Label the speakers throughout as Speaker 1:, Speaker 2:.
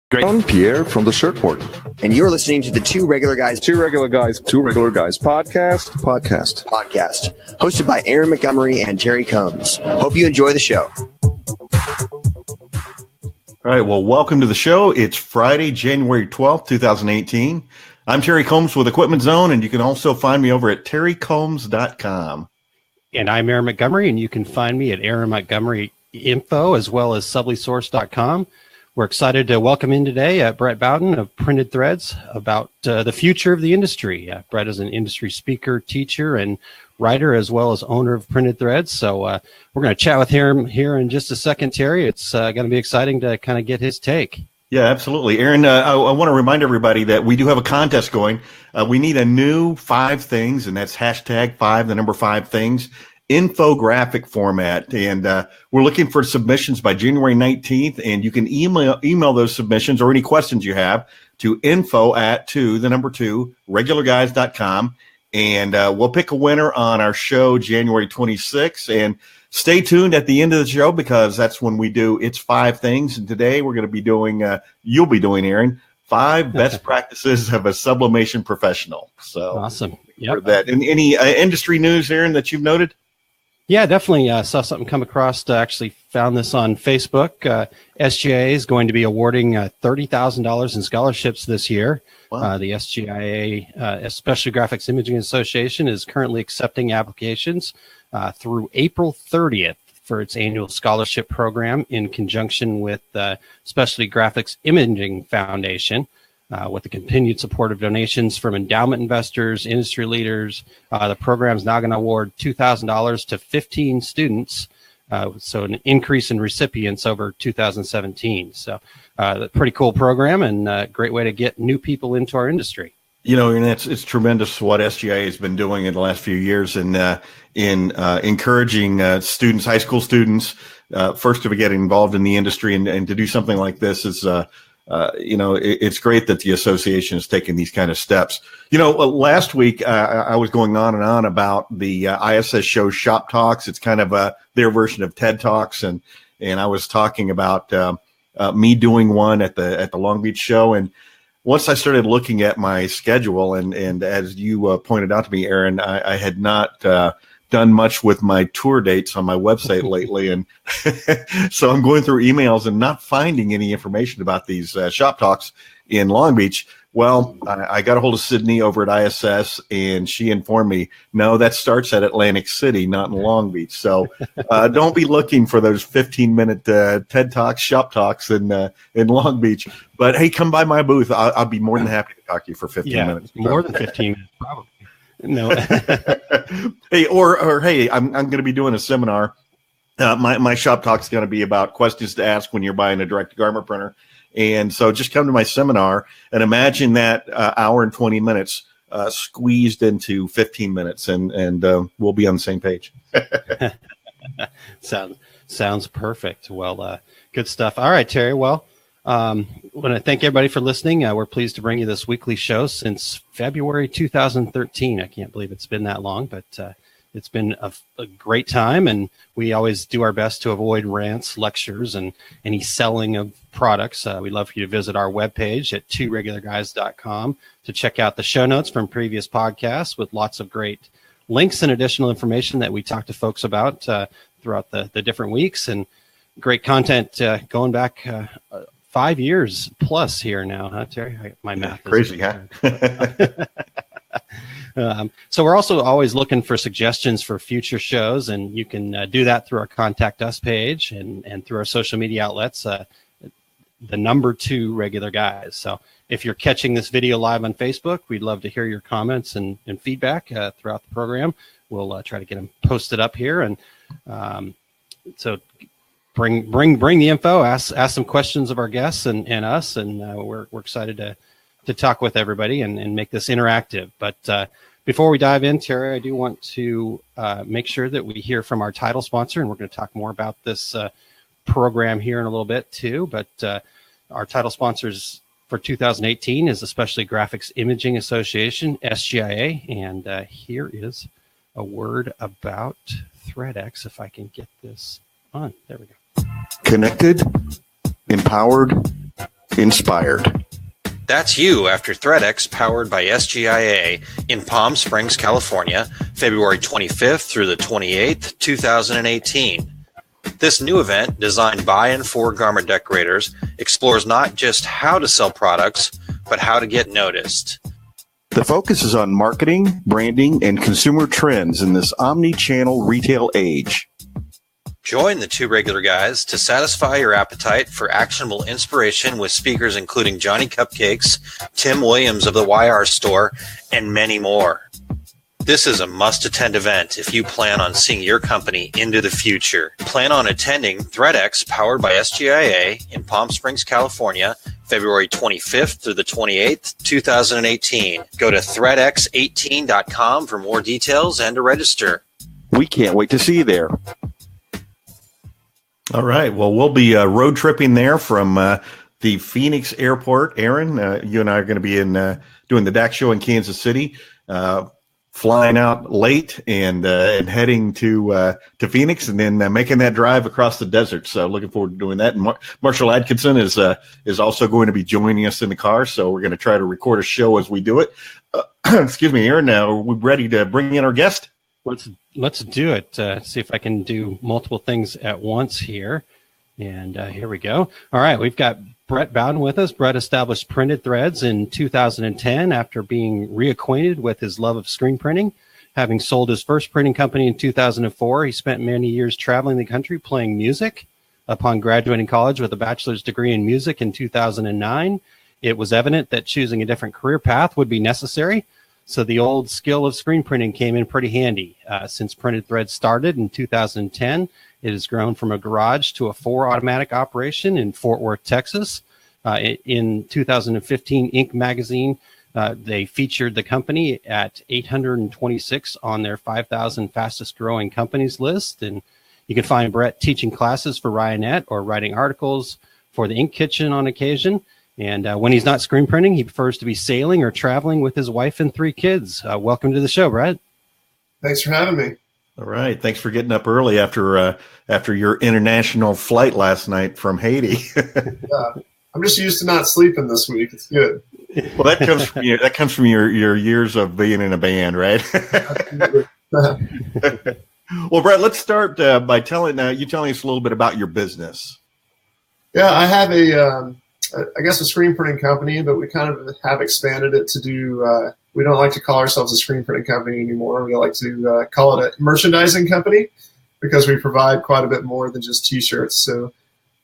Speaker 1: Great.
Speaker 2: I'm Pierre from the Shirtport.
Speaker 3: And you're listening to the Two Regular Guys
Speaker 2: Two Regular Guys podcast.
Speaker 3: hosted by Aaron Montgomery and Terry Combs. Hope you enjoy the show.
Speaker 1: All right, well, welcome to the show. It's Friday, January 12th, 2018. I'm Terry Combs with Equipment Zone, and you can also find me over at terrycombs.com.
Speaker 4: And I'm Aaron Montgomery, and you can find me at Aaron Montgomery Info as well as sublisource.com. We're excited to welcome in today Brett Bowden of Printed Threads about the future of the industry. Brett is an industry speaker, teacher, and writer, as well as owner of Printed Threads. So we're going to chat with him here in just a second, Terry. It's going to be exciting to kind of get his take.
Speaker 1: Yeah, absolutely. Aaron, I want to remind everybody that we do have a contest going. We need a new 5 things, and that's hashtag 5, the number 5 things, infographic format. And we're looking for submissions by January 19th. And you can email those submissions or any questions you have to info@regularguys.com. And we'll pick a winner on our show January 26th. And stay tuned at the end of the show because that's when we do It's 5 Things. And today we're going to be doing, you'll be doing, Aaron, 5 best practices of a sublimation professional. So
Speaker 4: awesome. Yep.
Speaker 1: That. And any industry news, Aaron, that you've noted?
Speaker 4: Yeah, definitely saw something come across. Actually found this on Facebook. SGIA is going to be awarding $30,000 in scholarships this year. Wow. The SGIA, Especially Graphics Imaging Association, is currently accepting applications through April 30th for its annual scholarship program in conjunction with Specialty Graphics Imaging Foundation. With the continued support of donations from endowment investors, industry leaders, the program is now going to award $2,000 to 15 students, so an increase in recipients over 2017. So a pretty cool program and a great way to get new people into our industry.
Speaker 1: You know, and it's tremendous what SGIA has been doing in the last few years in encouraging students, high school students, first to get involved in the industry and to do something like this is it's great that the association is taking these kind of steps. You know, last week I was going on and on about the ISS show Shop Talks. It's kind of their version of TED Talks, and I was talking about me doing one at the Long Beach show. And once I started looking at my schedule, and as you pointed out to me, Aaron, I had not done much with my tour dates on my website lately. And so I'm going through emails and not finding any information about these shop talks in Long Beach. Well, I got a hold of Sydney over at ISS, and she informed me, no, that starts at Atlantic City, not in Long Beach. So don't be looking for those 15-minute TED Talks, shop talks in Long Beach. But, hey, come by my booth. I'll be more than happy to talk to you for 15 minutes.
Speaker 4: More than 15 minutes, probably. No.
Speaker 1: Hey, or hey, I'm going to be doing a seminar. My shop talk is going to be about questions to ask when you're buying a direct garment printer. And so just come to my seminar and imagine that hour and 20 minutes squeezed into 15 minutes, and we'll be on the same page.
Speaker 4: Sounds perfect. Well, good stuff. All right, Terry. Well, I want to thank everybody for listening. We're pleased to bring you this weekly show since February 2013. I can't believe it's been that long, but it's been a great time, and we always do our best to avoid rants, lectures, and any selling of products. We'd love for you to visit our webpage at tworegularguys.com to check out the show notes from previous podcasts with lots of great links and additional information that we talk to folks about throughout the different weeks, and great content going back 5 years plus here now, huh, Terry? My math is
Speaker 1: crazy, huh?
Speaker 4: So we're also always looking for suggestions for future shows, and you can do that through our Contact Us page and through our social media outlets, the number 2 Regular Guys. So if you're catching this video live on Facebook, we'd love to hear your comments and feedback throughout the program. We'll try to get them posted up here, and so bring the info, ask some questions of our guests and us, and we're excited to talk with everybody and make this interactive. But before we dive in, Terry, I do want to make sure that we hear from our title sponsor, and we're going to talk more about this program here in a little bit too. But our title sponsors for 2018 is Especially Graphics Imaging Association, SGIA, and here is a word about ThreadX, if I can get this on. There we go.
Speaker 2: Connected, empowered, inspired.
Speaker 5: That's you after ThreadX powered by SGIA in Palm Springs, California, February 25th through the 28th, 2018. This new event, designed by and for garment decorators, explores not just how to sell products, but how to get noticed.
Speaker 2: The focus is on marketing, branding, and consumer trends in this omni-channel retail age.
Speaker 5: Join the two regular guys to satisfy your appetite for actionable inspiration with speakers including Johnny Cupcakes, Tim Williams of the YR Store, and many more. This is a must-attend event if you plan on seeing your company into the future. Plan on attending ThreadX powered by SGIA in Palm Springs, California, February 25th through the 28th, 2018. Go to threadx18.com for more details and to register.
Speaker 2: We can't wait to see you there.
Speaker 1: All right. Well, we'll be road tripping there from the Phoenix airport. Aaron, you and I are going to be in doing the DAC show in Kansas City, flying out late and heading to Phoenix, and then making that drive across the desert. So looking forward to doing that. And Marshall Atkinson is also going to be joining us in the car. So we're going to try to record a show as we do it. Excuse me, Aaron. Now, are we ready to bring in our guest?
Speaker 4: Let's do it. See if I can do multiple things at once here. And here we go. All right, we've got Brett Bowden with us. Brett established Printed Threads in 2010 after being reacquainted with his love of screen printing. Having sold his first printing company in 2004, he spent many years traveling the country playing music. Upon graduating college with a bachelor's degree in music in 2009, it was evident that choosing a different career path would be necessary. So the old skill of screen printing came in pretty handy. Since Printed Threads started in 2010, it has grown from a garage to a 4 automatic operation in Fort Worth, Texas. In 2015, Inc. magazine, they featured the company at 826 on their 5,000 fastest growing companies list. And you can find Brett teaching classes for Ryanette or writing articles for the Ink Kitchen on occasion. And when he's not screen printing, he prefers to be sailing or traveling with his wife and 3 kids. Welcome to the show, Brett.
Speaker 6: Thanks for having me.
Speaker 1: All right. Thanks for getting up early after your international flight last night from Haiti.
Speaker 6: Yeah, I'm just used to not sleeping this week. It's good.
Speaker 1: Well, that comes from your years of being in a band, right? Well, Brett, let's start by telling us a little bit about your business.
Speaker 6: Yeah, I have a screen printing company, but we kind of have expanded it to do, we don't like to call ourselves a screen printing company anymore. We like to call it a merchandising company because we provide quite a bit more than just t-shirts. So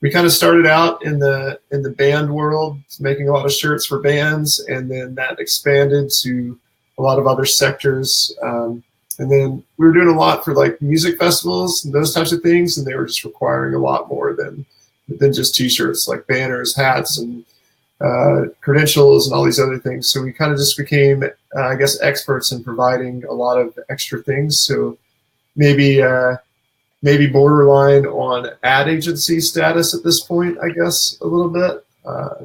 Speaker 6: we kind of started out in the band world, making a lot of shirts for bands, and then that expanded to a lot of other sectors. And then we were doing a lot for like music festivals and those types of things, and they were just requiring a lot more than just t-shirts, like banners, hats, and credentials and all these other things. So we kind of just became, experts in providing a lot of extra things. So maybe borderline on ad agency status at this point, I guess, a little bit.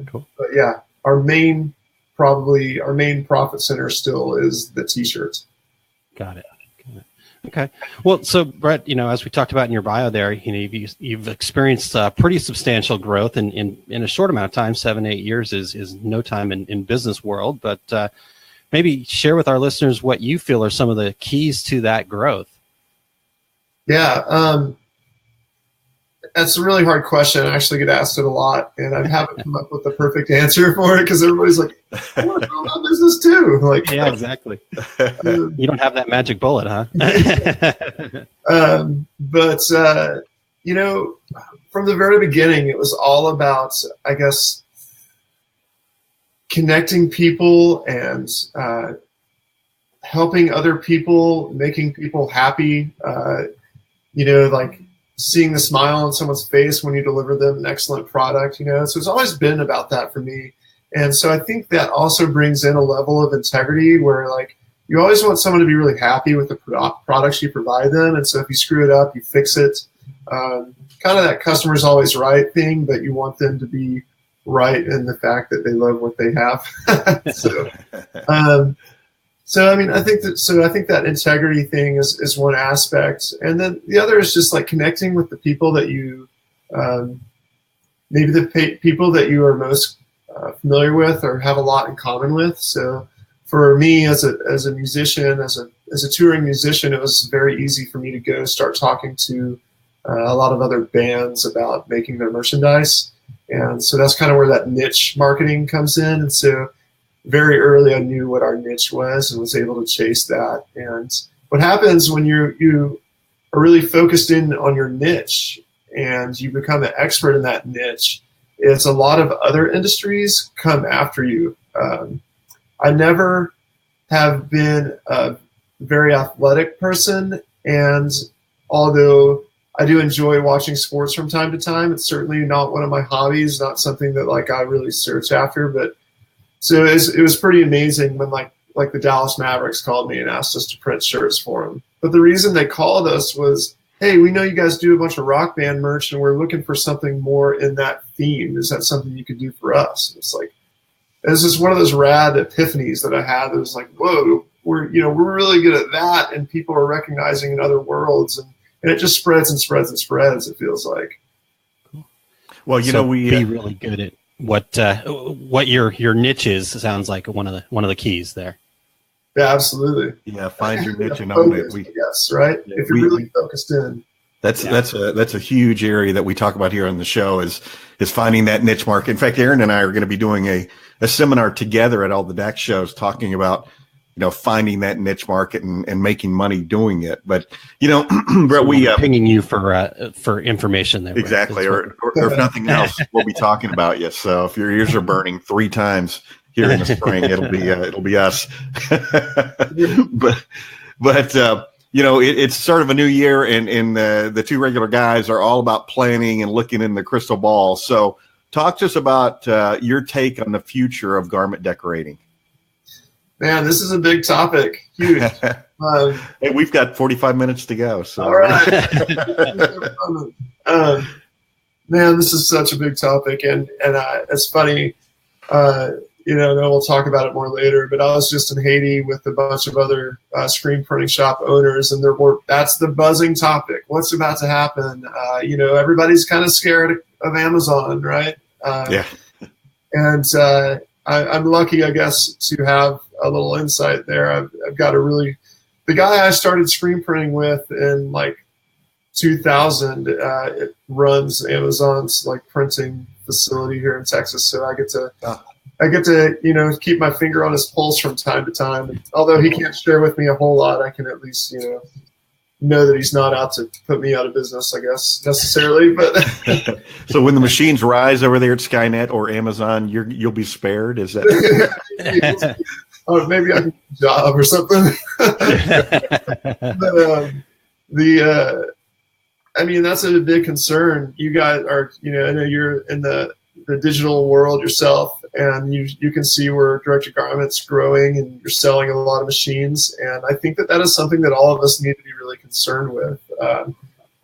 Speaker 6: Cool. But yeah, our main profit center still is the t-shirts.
Speaker 4: Got it. Okay. Well, so Brett, as we talked about in your bio there, you've experienced pretty substantial growth in a short amount of time. 7-8 years is no time in business world, but maybe share with our listeners what you feel are some of the keys to that growth.
Speaker 6: Yeah. That's a really hard question. I actually get asked it a lot, and I haven't come up with the perfect answer for it because everybody's like, I want to build a business too. Like,
Speaker 4: yeah, exactly. You don't have that magic bullet, huh?
Speaker 6: But from the very beginning, it was all about, I guess, connecting people and helping other people, making people happy, like seeing the smile on someone's face when you deliver them an excellent product, so it's always been about that for me. And so I think that also brings in a level of integrity where like you always want someone to be really happy with the products you provide them. And so if you screw it up, you fix it. Kind of that customer's always right thing, but you want them to be right in the fact that they love what they have. I think that integrity thing is one aspect. And then the other is just like connecting with the people that you, maybe the people that you are most familiar with or have a lot in common with. So for me as a musician, as a touring musician, it was very easy for me to go start talking to a lot of other bands about making their merchandise. And so that's kind of where that niche marketing comes in. And so very early I knew what our niche was and was able to chase that. And what happens when you are really focused in on your niche and you become an expert in that niche, it's a lot of other industries come after you. I never have been a very athletic person, and although I do enjoy watching sports from time to time, it's certainly not one of my hobbies, not something that like I really search after. But so it was pretty amazing when like the Dallas Mavericks called me and asked us to print shirts for them. But the reason they called us was, hey, we know you guys do a bunch of rock band merch and we're looking for something more in that theme. Is that something you could do for us? And it's like, it's just one of those rad epiphanies that I had. That was like, whoa, we're really good at that, and people are recognizing in other worlds, and it just spreads and spreads and spreads. It feels like.
Speaker 1: Well, we
Speaker 4: be really good at what your niche is. Sounds like one of the keys there.
Speaker 6: Yeah, absolutely.
Speaker 1: Yeah, find your niche and own it.
Speaker 6: Yes, right. Yeah, if you're really focused in.
Speaker 1: That's a huge area that we talk about here on the show is finding that niche market. In fact, Aaron and I are going to be doing a seminar together at all the DAX shows talking about, finding that niche market and making money doing it. But, Brett,
Speaker 4: we're pinging you for information there.
Speaker 1: Exactly. Or if nothing else, we'll be talking about you. So if your ears are burning 3 times here in the spring, it'll be us. But it's sort of a new year, and the 2 regular guys are all about planning and looking in the crystal ball. So talk to us about your take on the future of garment decorating.
Speaker 6: Man, this is a big topic. Huge.
Speaker 1: Hey, we've got 45 minutes to go. So.
Speaker 6: All right. Man, this is such a big topic, and it's funny. We'll talk about it more later, but I was just in Haiti with a bunch of other screen printing shop owners, and that's the buzzing topic. What's about to happen? Everybody's kind of scared of Amazon, right?
Speaker 1: Yeah.
Speaker 6: And I'm lucky, I guess, to have a little insight there. I've got the guy I started screen printing with in like 2000, it runs Amazon's like printing facility here in Texas. So I get to keep my finger on his pulse from time to time. And although he can't share with me a whole lot, I can at least, know that he's not out to put me out of business, I guess, necessarily. But
Speaker 1: so when the machines rise over there at Skynet or Amazon, you'll be spared. Is that?
Speaker 6: Oh, maybe I can get a job or something. But that's a big concern. You guys are, I know you're in the digital world yourself, and you can see where direct-to-garment's growing, and you're selling a lot of machines. And I think that is something that all of us need to be really concerned with. I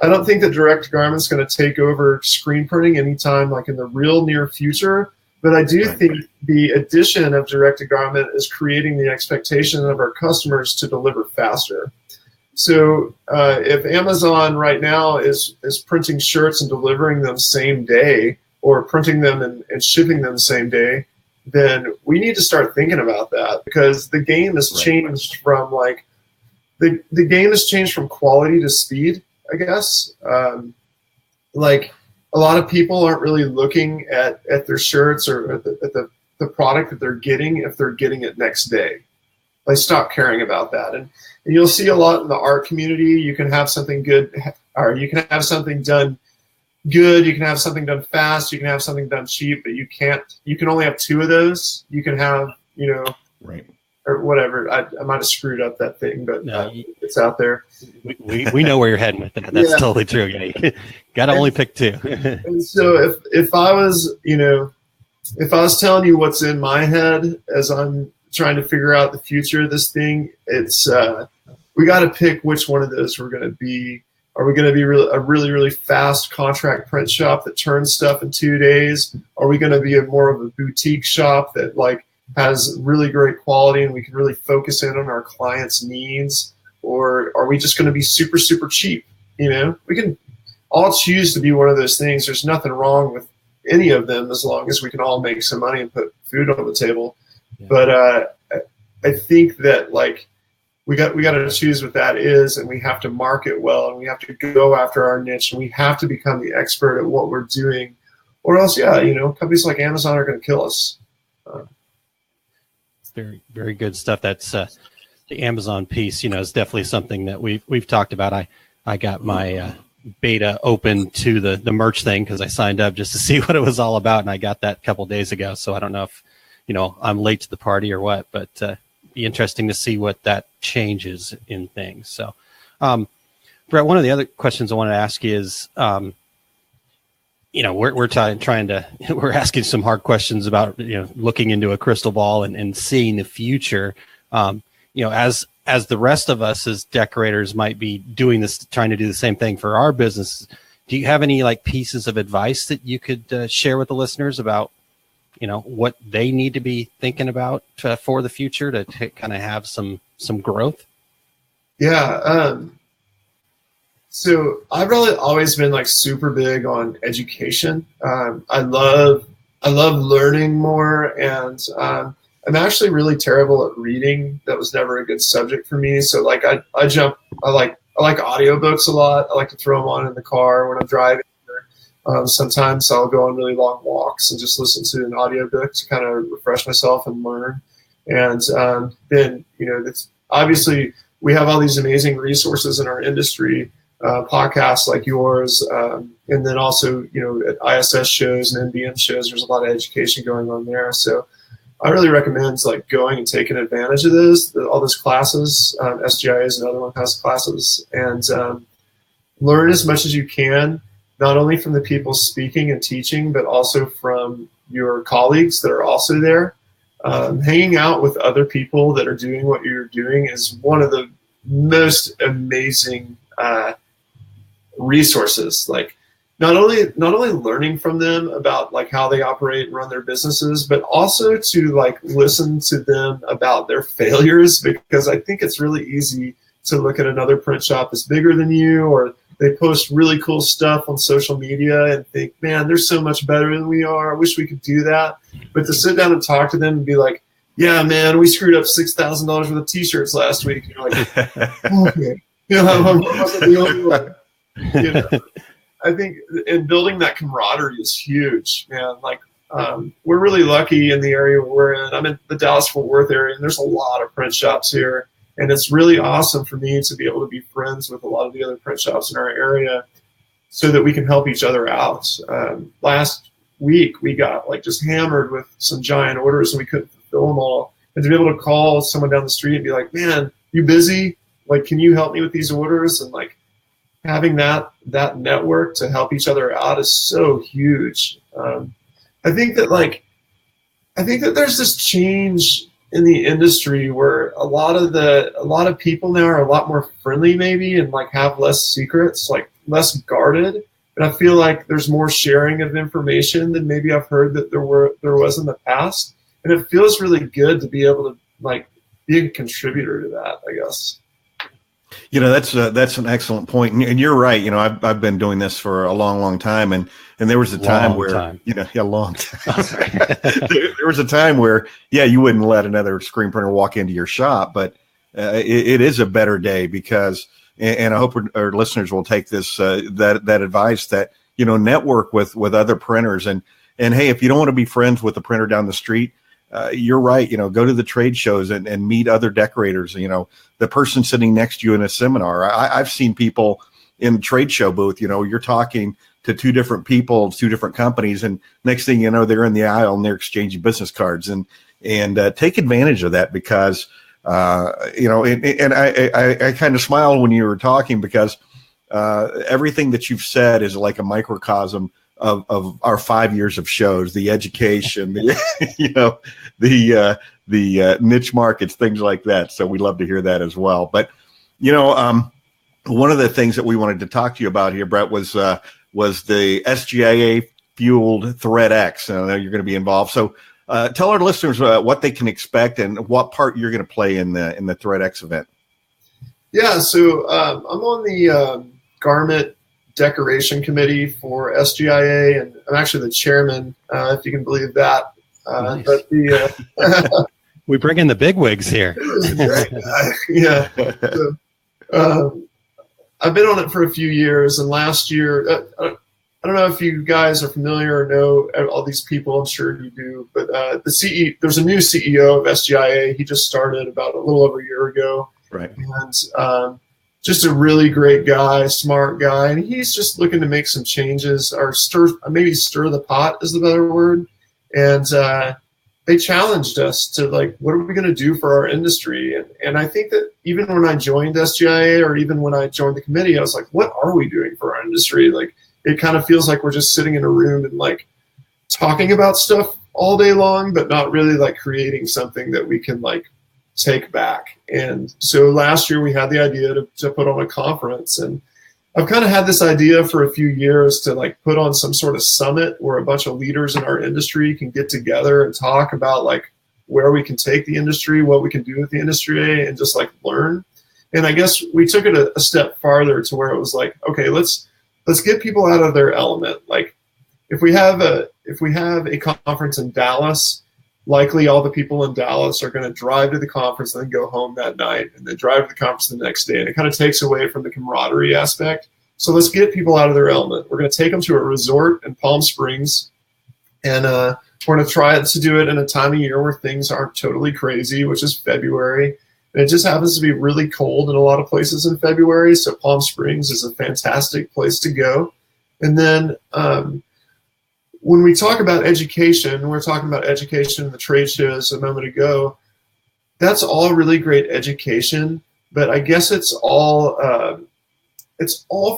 Speaker 6: don't think that direct-to-garment's going to take over screen printing anytime like in the real near future, but I do think the addition of direct-to-garment is creating the expectation of our customers to deliver faster. So if Amazon right now is printing shirts and delivering them same day, or printing them and shipping them the same day, then we need to start thinking about that, because the game has changed from the game has changed from quality to speed, I guess. Like a lot of people aren't really looking at their shirts or at the product that they're getting if they're getting it next day. They stop caring about that. And you'll see a lot in the art community. You can have something good, or you can have something done good, you can have something done fast, you can have something done cheap, but you can only have 2 of those. You can have, or whatever. I might have screwed up that thing, but it's out there.
Speaker 4: We know where you're heading with that. That's totally true. Yeah, you got to only pick 2.
Speaker 6: And so if I was telling you what's in my head as I'm trying to figure out the future of this thing, it's we got to pick which one of those we're going to be. Are we going to be a really, really fast contract print shop that turns stuff in 2 days? Are we going to be more of a boutique shop that has really great quality and we can really focus in on our clients' needs? Or are we just going to be super, super cheap? We can all choose to be one of those things. There's nothing wrong with any of them as long as we can all make some money and put food on the table.
Speaker 4: Yeah.
Speaker 6: But I think that like we got to choose what that is, and we have to market well, and we have to go after our niche, and we have to become the expert at what we're doing, or else, companies like Amazon are going to kill us.
Speaker 4: It's very, very good stuff. That's the Amazon piece. Is definitely something that we've talked about. I got my beta open to the merch thing because I signed up just to see what it was all about, and I got that a couple days ago. So I don't know if I'm late to the party or what, but be interesting to see what that changes in things. So, Brett, one of the other questions I want to ask you is, we're asking some hard questions about looking into a crystal ball and seeing the future. As the rest of us as decorators might be doing this, trying to do the same thing for our business, do you have any like pieces of advice that you could share with the listeners about, what they need to be thinking about for the future to kind of have some growth?
Speaker 6: Yeah. So I've really always been like super big on education. I love learning more, and I'm actually really terrible at reading. That was never a good subject for me. So like I like audiobooks a lot. I like to throw them on in the car when I'm driving. Sometimes I'll go on really long walks and just listen to an audiobook to kind of refresh myself and learn. And then, it's obviously we have all these amazing resources in our industry, podcasts like yours, and then also, at ISS shows and NBN shows, there's a lot of education going on there. So I really recommend like going and taking advantage of all those classes. SGIA is another one has classes, and learn as much as you can, not only from the people speaking and teaching, but also from your colleagues that are also there. Hanging out with other people that are doing what you're doing is one of the most amazing resources. Like not only learning from them about like how they operate and run their businesses, but also to like listen to them about their failures, because I think it's really easy to look at another print shop that's bigger than you, or they post really cool stuff on social media and think, man, they're so much better than we are. I wish we could do that. But to sit down and talk to them and be like, yeah, man, we screwed up $6,000 worth of T-shirts last week. And you're like, okay, I wasn't the only one. I think in building that camaraderie is huge, man. Like, we're really lucky in the area we're in. I'm in the Dallas-Fort Worth area, and there's a lot of print shops here. And it's really awesome for me to be able to be friends with a lot of the other print shops in our area so that we can help each other out. Last week, we got like just hammered with some giant orders and we couldn't fulfill them all. And to be able to call someone down the street and be like, man, you busy? Like, can you help me with these orders? And like having that network to help each other out is so huge. I think that there's this change in the industry where a lot of people now are a lot more friendly maybe, and like have less secrets, like less guarded. And I feel like there's more sharing of information than maybe I've heard that there was in the past. And it feels really good to be able to like be a contributor to that, I guess.
Speaker 1: That's an excellent point. And you're right. I've been doing this for a long, long time. And there was a time where, a long time. There was a time where, you wouldn't let another screen printer walk into your shop, but it is a better day because, and I hope our listeners will take this, that advice that, network with other printers and hey, if you don't want to be friends with the printer down the street, you're right. Go to the trade shows and meet other decorators. The person sitting next to you in a seminar. I've seen people in the trade show booth. You're talking to two different people, two different companies, and next thing you know, they're in the aisle and they're exchanging business cards. And take advantage of that because and I kind of smiled when you were talking because everything that you've said is like a microcosm of our 5 years of shows, the education, the niche markets, things like that. So we love to hear that as well. But, one of the things that we wanted to talk to you about here, Brett, was the SGIA fueled ThreadX. I know you're going to be involved. So tell our listeners what they can expect and what part you're going to play in the ThreadX event.
Speaker 6: Yeah. So I'm on the garment decoration committee for SGIA, and I'm actually the chairman, if you can believe that.
Speaker 4: Nice.
Speaker 6: But the
Speaker 4: we bring in the bigwigs here.
Speaker 6: yeah. So, I've been on it for a few years, and last year, I don't know if you guys are familiar or know all these people. I'm sure you do, but there's a new CEO of SGIA. He just started about a little over a year ago,
Speaker 1: Right.
Speaker 6: And just a really great guy, smart guy, and he's just looking to make some changes or stir the pot is the better word. And they challenged us to, like, what are we going to do for our industry? And I think that even when I joined SGIA, or even when I joined the committee, I was like, what are we doing for our industry? Like, it kind of feels like we're just sitting in a room and, like, talking about stuff all day long, but not really, like, creating something that we can, like, take back. And so last year we had the idea to put on a conference, and I've kind of had this idea for a few years to, like, put on some sort of summit where a bunch of leaders in our industry can get together and talk about, like, where we can take the industry, what we can do with the industry, and just, like, learn. And I guess we took it a step farther to where it was like, okay, let's get people out of their element. Like, if we have a conference in Dallas, likely all the people in Dallas are going to drive to the conference and then go home that night, and then drive to the conference the next day. And it kind of takes away from the camaraderie aspect. So let's get people out of their element. We're going to take them to a resort in Palm Springs, and we're going to try to do it in a time of year where things aren't totally crazy, which is February. And it just happens to be really cold in a lot of places in February. So Palm Springs is a fantastic place to go. And then when we talk about education, we're talking about education in the trade shows a moment ago. That's all really great education, but I guess it's all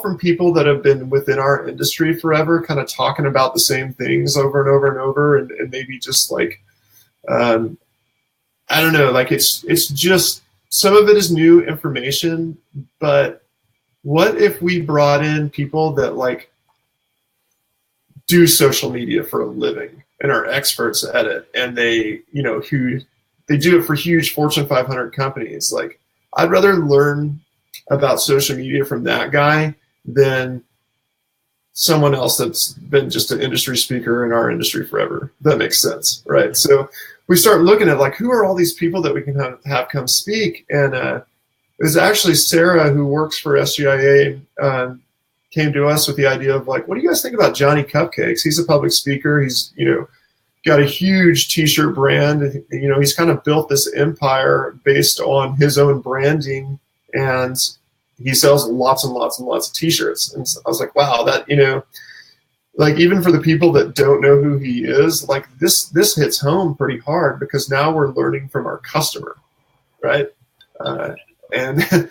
Speaker 6: from people that have been within our industry forever, kind of talking about the same things over and over and over, and maybe just, like, I don't know, like, it's just, some of it is new information, but what if we brought in people that, like, do social media for a living and are experts at it, and they do it for huge Fortune 500 companies? Like, I'd rather learn about social media from that guy than someone else that's been just an industry speaker in our industry forever. That makes sense, right? So we start looking at, like, who are all these people that we can have come speak? And it was actually Sarah, who works for SGIA, came to us with the idea of, like, what do you guys think about Johnny Cupcakes? He's a public speaker. He's, got a huge t-shirt brand. He's kind of built this empire based on his own branding, and he sells lots and lots and lots of t-shirts. And so I was like, wow, that, like, even for the people that don't know who he is, like, this hits home pretty hard, because now we're learning from our customer, right? And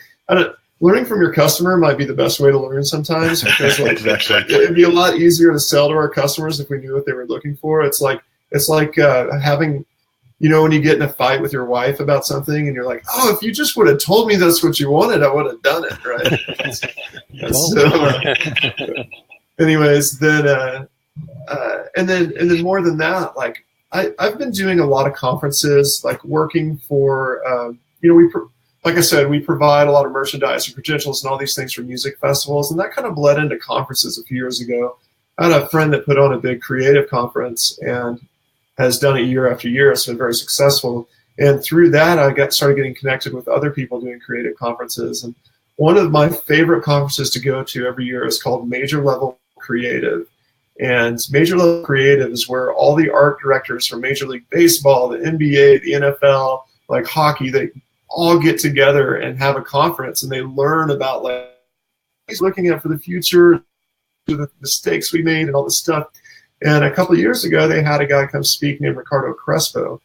Speaker 6: learning from your customer might be the best way to learn sometimes, because, like,
Speaker 1: Exactly.
Speaker 6: it'd be a lot easier to sell to our customers if we knew what they were looking for. It's like having, when you get in a fight with your wife about something and you're like, oh, if you just would have told me that's what you wanted, I would have done it, right? So, anyways, then and then more than that, like, I've been doing a lot of conferences, like, working for like I said, we provide a lot of merchandise and credentials and all these things for music festivals, and that kind of bled into conferences a few years ago. I had a friend that put on a big creative conference and has done it year after year. It's been very successful. And through that, I started getting connected with other people doing creative conferences. And one of my favorite conferences to go to every year is called Major Level Creative. And Major Level Creative is where all the art directors from Major League Baseball, the NBA, the NFL, like hockey, they all get together and have a conference, and they learn about, like, he's looking at for the future, the mistakes we made and all this stuff. And a couple of years ago, they had a guy come speak named Ricardo Crespo.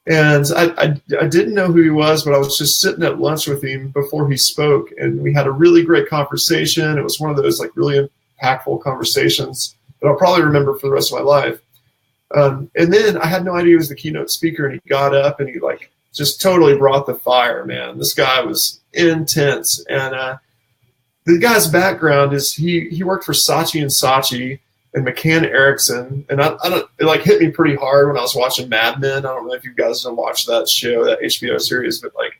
Speaker 6: And I didn't know who he was, but I was just sitting at lunch with him before he spoke, and we had a really great conversation. It was one of those, like, really impactful conversations that I'll probably remember for the rest of my life. And then I had no idea he was the keynote speaker, and he got up and he, like, just totally brought the fire, man. This guy was intense. And the guy's background is he worked for Saatchi & Saatchi and McCann Erickson. And it, like, hit me pretty hard when I was watching Mad Men. I don't know if you guys have watched that show, that HBO series, but, like,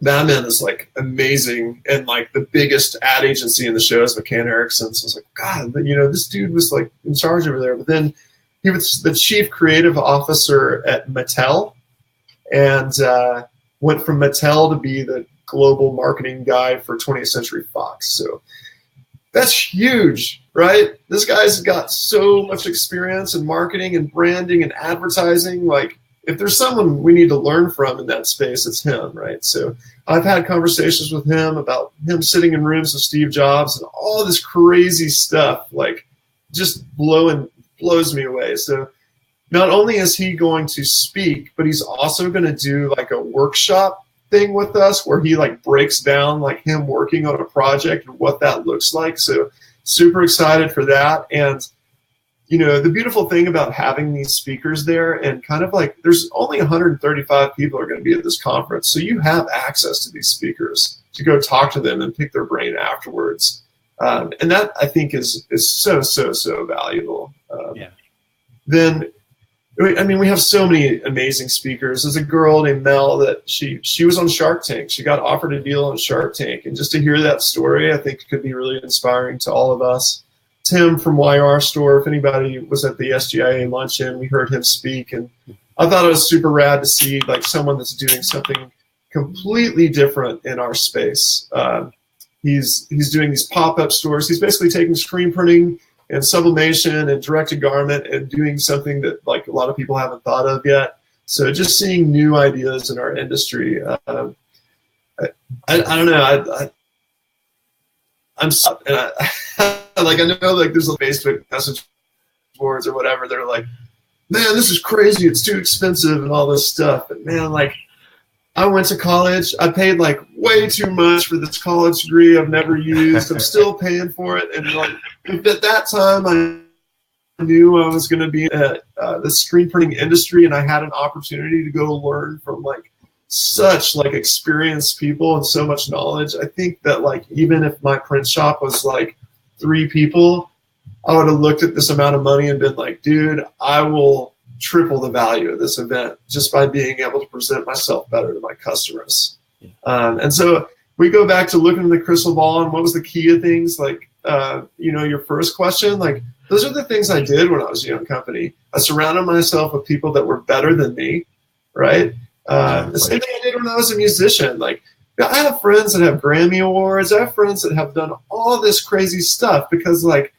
Speaker 6: that man is like amazing, and like the biggest ad agency in the show is McCann Erickson. So I was like, God, this dude was like in charge over there. But then he was the chief creative officer at Mattel, and went from Mattel to be the global marketing guy for 20th Century Fox. So that's huge, right? This guy's got so much experience in marketing and branding and advertising. Like, if there's someone we need to learn from in that space, it's him, right? So I've had conversations with him about him sitting in rooms with Steve Jobs and all this crazy stuff, like just blows me away. So not only is he going to speak, but he's also going to do like a workshop thing with us where he like breaks down like him working on a project and what that looks like. So super excited for that. And the beautiful thing about having these speakers there, and kind of like there's only 135 people are going to be at this conference. So you have access to these speakers to go talk to them and pick their brain afterwards. And that I think is so valuable. Then, I mean, we have so many amazing speakers. There's a girl named Mel that she was on Shark Tank. She got offered a deal on Shark Tank. And just to hear that story, I think could be really inspiring to all of us. Tim from YR Store, if anybody was at the SGIA luncheon, we heard him speak. And I thought it was super rad to see like someone that's doing something completely different in our space. He's doing these pop-up stores. He's basically taking screen printing and sublimation and direct-to-garment and doing something that like a lot of people haven't thought of yet. So just seeing new ideas in our industry. I don't know. I'm like, I know like there's like Facebook message boards or whatever. They're like, man, this is crazy. It's too expensive and all this stuff. But man, like I went to college. I paid like way too much for this college degree I've never used. I'm still paying for it. And like at that time, I knew I was going to be at the screen printing industry, and I had an opportunity to go learn from like such like experienced people and so much knowledge. I think that like even if my print shop was like 3 people, I would have looked at this amount of money and been like, dude, I will triple the value of this event just by being able to present myself better to my customers. And so we go back to looking in the crystal ball and what was the key of things, like, your first question, like those are the things I did when I was a young company. I surrounded myself with people that were better than me, right? The same thing I did when I was a musician. Like, I have friends that have Grammy Awards. I have friends that have done all this crazy stuff because, like,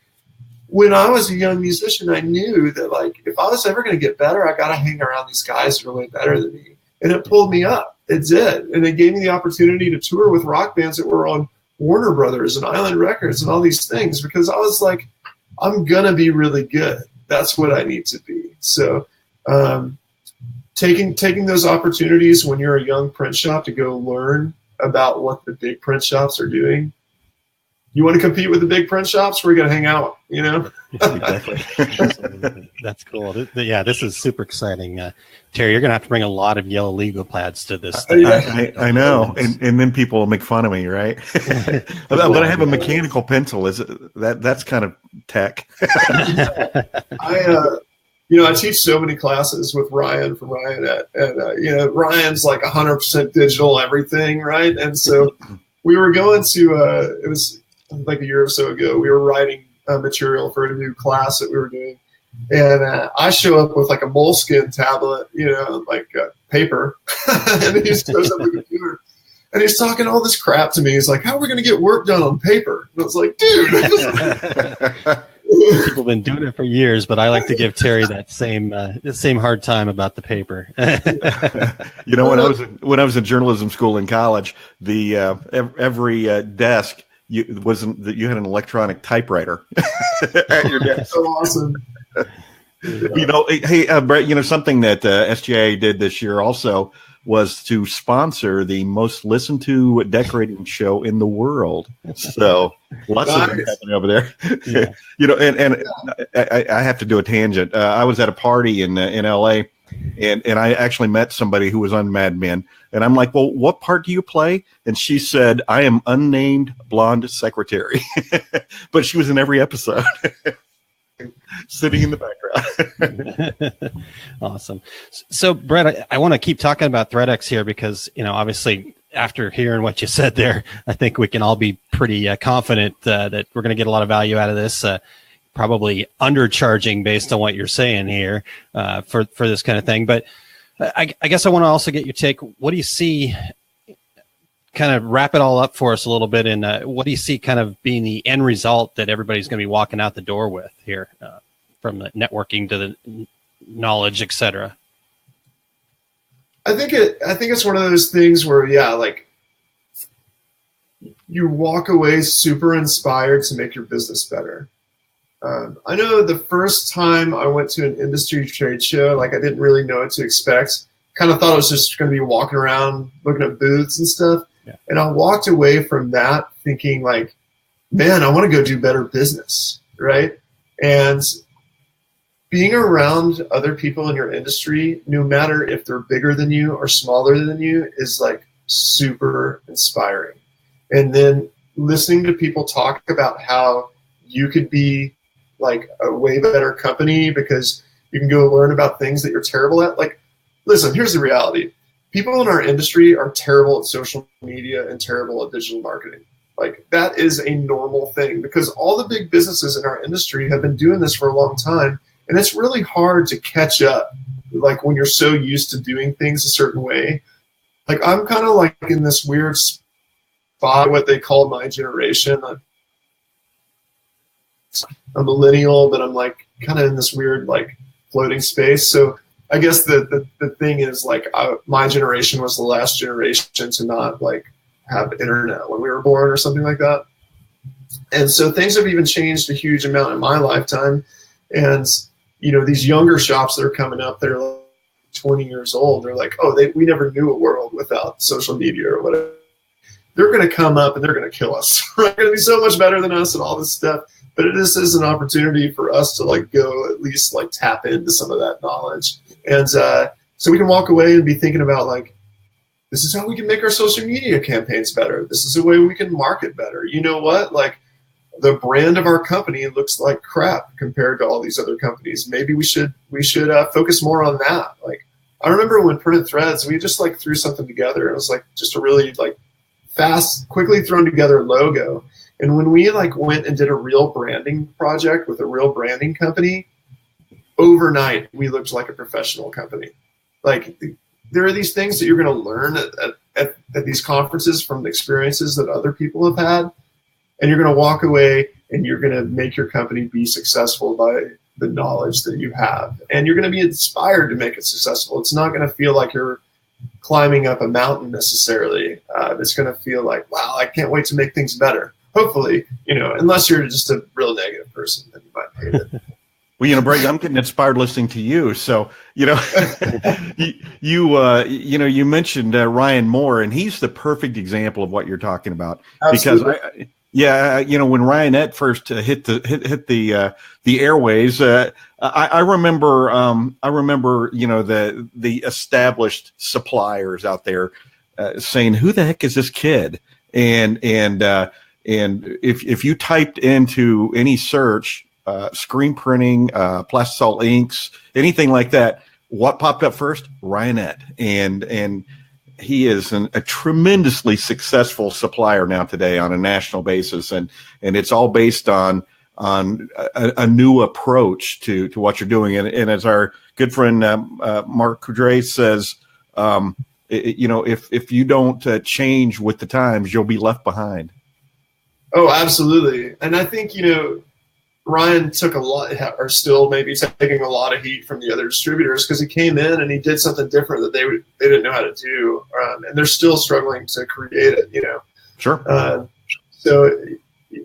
Speaker 6: when I was a young musician, I knew that, like, if I was ever going to get better, I got to hang around these guys who are way better than me. And it pulled me up. It did. And it gave me the opportunity to tour with rock bands that were on Warner Brothers and Island Records and all these things because I was like, I'm going to be really good. That's what I need to be. So, taking those opportunities when you're a young print shop to go learn about what the big print shops are doing. You want to compete with the big print shops? We're going to hang out,
Speaker 4: Exactly. That's cool. This is super exciting. Terry, you're going to have to bring a lot of yellow legal pads to this thing.
Speaker 1: I know. And then people will make fun of me, right? But I have a mechanical pencil. That's kind of tech.
Speaker 6: I teach so many classes with Ryan from Ryan and Ryan's like 100% digital everything, right? And so we were going to, it was like a year or so ago, we were writing material for a new class that we were doing. And I show up with like a moleskin tablet, like paper, and he just goes up the computer. And he's talking all this crap to me. He's like, how are we going to get work done on paper? And I was like, dude.
Speaker 4: People have been doing it for years, but I like to give Terry that same hard time about the paper.
Speaker 1: When I was in journalism school in college, the every desk you had an electronic typewriter at your desk.
Speaker 6: So awesome.
Speaker 1: Hey, Brett, something that SGA did this year also was to sponsor the most listened to decorating show in the world. So lots of things happening over there. Yeah. And I have to do a tangent. I was at a party in LA, and I actually met somebody who was on Mad Men, and I'm like, well, what part do you play? And she said, I am unnamed blonde secretary, but she was in every episode. Sitting in the background.
Speaker 4: Awesome. So, Brett, I want to keep talking about ThreadX here because, obviously after hearing what you said there, I think we can all be pretty confident that we're going to get a lot of value out of this. Probably undercharging based on what you're saying here for this kind of thing. But I guess I want to also get your take. What do you see? Kind of wrap it all up for us a little bit, and what do you see kind of being the end result that everybody's going to be walking out the door with here, from the networking to the knowledge, et cetera?
Speaker 6: I think it's one of those things where, yeah, like you walk away super inspired to make your business better. I know the first time I went to an industry trade show, like I didn't really know what to expect. Kind of thought I was just going to be walking around looking at booths and stuff. Yeah. And I walked away from that thinking like, man, I want to go do better business, right? And being around other people in your industry, no matter if they're bigger than you or smaller than you, is like super inspiring. And then listening to people talk about how you could be like a way better company because you can go learn about things that you're terrible at. Like, listen, here's the reality. People in our industry are terrible at social media and terrible at digital marketing. Like, that is a normal thing because all the big businesses in our industry have been doing this for a long time. And it's really hard to catch up, like when you're so used to doing things a certain way. Like, I'm kind of like in this weird spot, what they call my generation. I'm a millennial, but I'm like kind of in this weird like floating space. So I guess the thing is like my generation was the last generation to not like have internet when we were born or something like that. And so things have even changed a huge amount in my lifetime. And you know, these younger shops that are coming up, they're like 20 years old. They're like, oh, we never knew a world without social media or whatever. They're going to come up and they're going to kill us. They're going to be so much better than us and all this stuff. But it is an opportunity for us to like go at least like tap into some of that knowledge. And so we can walk away and be thinking about like, this is how we can make our social media campaigns better. This is a way we can market better. You know what? Like, the brand of our company looks like crap compared to all these other companies. Maybe we should focus more on that. Like, I remember when Printed Threads, we just like threw something together. It was like just a really like fast, quickly thrown together logo. And when we like went and did a real branding project with a real branding company, overnight we looked like a professional company. Like, there are these things that you're going to learn at these conferences from the experiences that other people have had. And you're going to walk away and you're going to make your company be successful by the knowledge that you have. And you're going to be inspired to make it successful. It's not going to feel like you're climbing up a mountain necessarily. It's going to feel like, wow, I can't wait to make things better. Hopefully, you know, unless you're just a real negative person, then you might hate it.
Speaker 1: Well, you know, Brett, I'm getting inspired listening to you. So, you know, you mentioned Ryan Moore, and he's the perfect example of what you're talking about.
Speaker 6: Absolutely.
Speaker 1: Because you know, when Ryanette first hit the airways, I remember, you know, the established suppliers out there saying, "Who the heck is this kid?" And if you typed into any search, screen printing, plastisol inks, anything like that, what popped up first? Ryanette, and he is a tremendously successful supplier now today on a national basis, and it's all based on a new approach to what you're doing. And as our good friend Mark Coudray says, you know, if you don't change with the times, you'll be left behind.
Speaker 6: Oh, absolutely. And I think, you know, Ryan took a lot, or still maybe taking a lot of heat from the other distributors because he came in and he did something different that they didn't know how to do, and they're still struggling to create it. You know,
Speaker 1: sure.
Speaker 6: So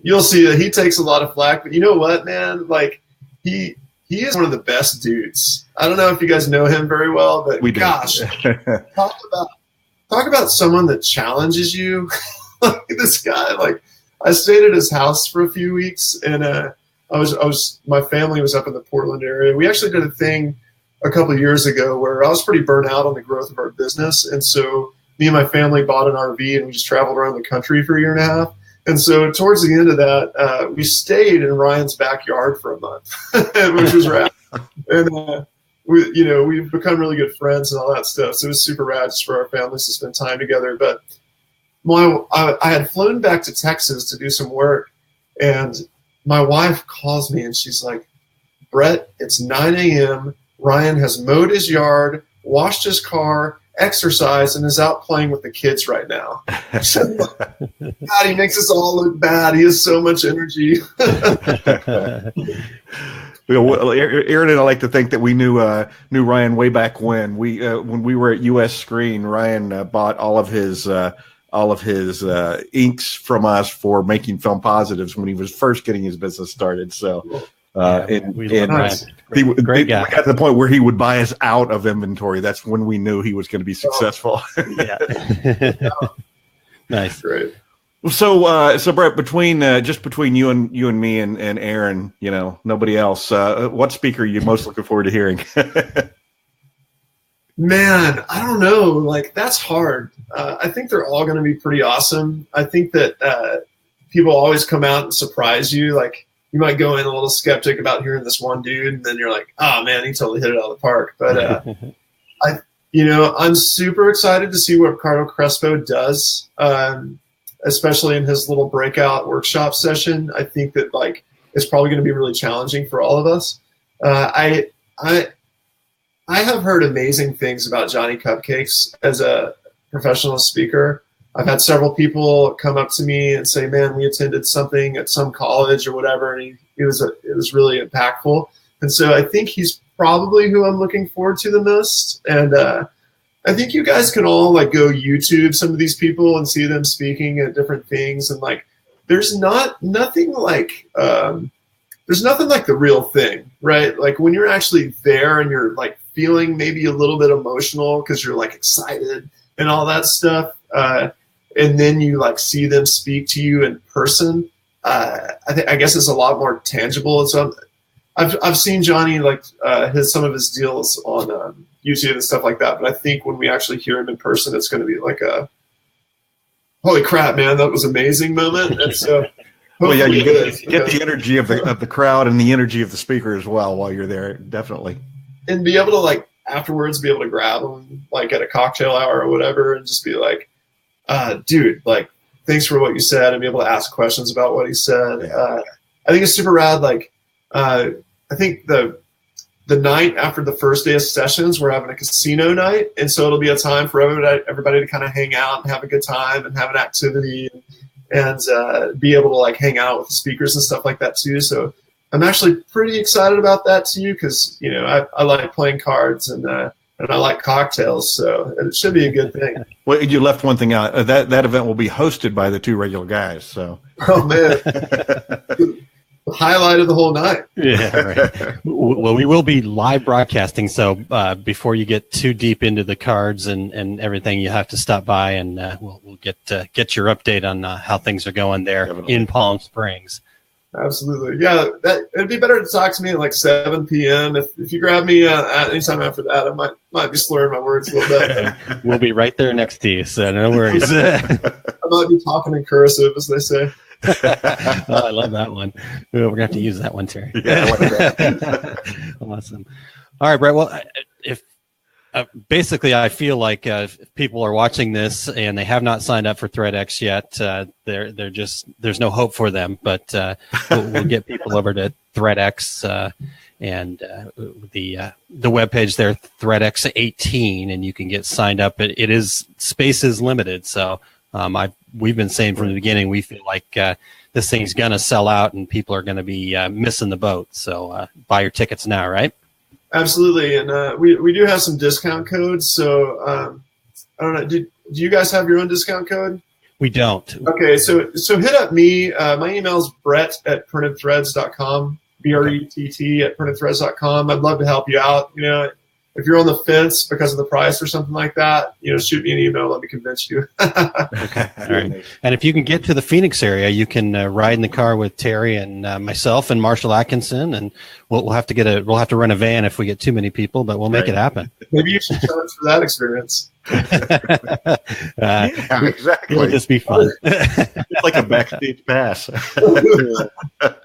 Speaker 6: you'll see that he takes a lot of flack, but you know what, man? Like he is one of the best dudes. I don't know if you guys know him very well, but gosh, talk about someone that challenges you. Like this guy, like I stayed at his house for a few weeks, and my family was up in the Portland area. We actually did a thing a couple of years ago where I was pretty burnt out on the growth of our business. And so me and my family bought an RV and we just traveled around the country for a year and a half. And so towards the end of that, we stayed in Ryan's backyard for a month, which was rad. And we've become really good friends and all that stuff. So it was super rad just for our families to spend time together. But I had flown back to Texas to do some work, and my wife calls me and she's like, Brett, it's 9 a.m. Ryan has mowed his yard, washed his car, exercised, and is out playing with the kids right now. God, he makes us all look bad. He has so much energy.
Speaker 1: Well, Aaron and I like to think that we knew Ryan way back when we were at US Screen. Ryan bought all of his inks from us for making film positives when he was first getting his business started. So,
Speaker 4: we got to
Speaker 1: the point where he would buy us out of inventory. That's when we knew he was going to be successful.
Speaker 4: Nice.
Speaker 6: Great.
Speaker 1: So Brett, between you and me and Aaron, nobody else. What speaker are you most looking forward to hearing?
Speaker 6: Man, I don't know. Like, that's hard. I think they're all going to be pretty awesome. I think that people always come out and surprise you. Like, you might go in a little skeptic about hearing this one dude, and then you're like, oh man, he totally hit it out of the park. But I'm super excited to see what Ricardo Crespo does. Especially in his little breakout workshop session. I think that it's probably going to be really challenging for all of us. I have heard amazing things about Johnny Cupcakes as a professional speaker. I've had several people come up to me and say, man, we attended something at some college or whatever, and it was really impactful. And so I think he's probably who I'm looking forward to the most. And I think you guys can all go YouTube some of these people and see them speaking at different things, and there's nothing like the real thing, right? Like when you're actually there and you're feeling maybe a little bit emotional because you're excited and all that stuff, and then you see them speak to you in person. I guess it's a lot more tangible. And so I've seen Johnny some of his deals on YouTube and stuff like that, but I think when we actually hear him in person, it's going to be like a holy crap, man, that was amazing moment. And so,
Speaker 1: well, yeah, you get the energy of the crowd and the energy of the speaker as well while you're there, definitely.
Speaker 6: And be able to afterwards be able to grab him at a cocktail hour or whatever, and just be like, dude, thanks for what you said, and be able to ask questions about what he said. I think it's super rad. I think the night after the first day of sessions, we're having a casino night, and so it'll be a time for everybody to kind of hang out and have a good time and have an activity and be able to hang out with the speakers and stuff like that too. So I'm actually pretty excited about that too, because I like playing cards and I like cocktails, so it should be a good thing.
Speaker 1: Well, you left one thing out. That event will be hosted by the two regular guys. So.
Speaker 6: Oh man. The highlight of the whole night.
Speaker 4: Yeah, right. Well, we will be live broadcasting, so before you get too deep into the cards and everything, you have to stop by, and we'll get your update on how things are going there. Definitely. In Palm Springs.
Speaker 6: Absolutely, yeah. It'd be better to talk to me at 7 p.m. If you grab me at any time after that, I might be slurring my words a little bit.
Speaker 4: We'll be right there next to you, so no worries.
Speaker 6: I might be talking in cursive, as they say.
Speaker 4: I love that one. We're gonna have to use that one, Terry.
Speaker 1: Yeah, I like that.
Speaker 4: Awesome. All right, Brett. Well, if basically, I feel like if people are watching this and they have not signed up for ThreadX yet, they're just there's no hope for them. But we'll get people over to ThreadX and the webpage there, ThreadX 18, and you can get signed up. It is space is limited, so. We've been saying from the beginning, we feel like this thing's going to sell out and people are going to be missing the boat. So buy your tickets now, right?
Speaker 6: Absolutely. And we do have some discount codes. So I don't know. Do you guys have your own discount code?
Speaker 4: We don't.
Speaker 6: Okay. So hit up me. My email is brett@printedthreads.com, BRETT@printedthreads.com. I'd love to help you out. If you're on the fence because of the price or something like that, shoot me an email. Let me convince you.
Speaker 4: Okay. All right. And if you can get to the Phoenix area, you can ride in the car with Terry and myself and Marshall Atkinson, and we'll have to rent a van if we get too many people, but we'll make it happen.
Speaker 6: Maybe you should charge for that experience.
Speaker 1: Yeah, exactly.
Speaker 4: It'll just be fun.
Speaker 1: It's like a backstage pass.
Speaker 4: All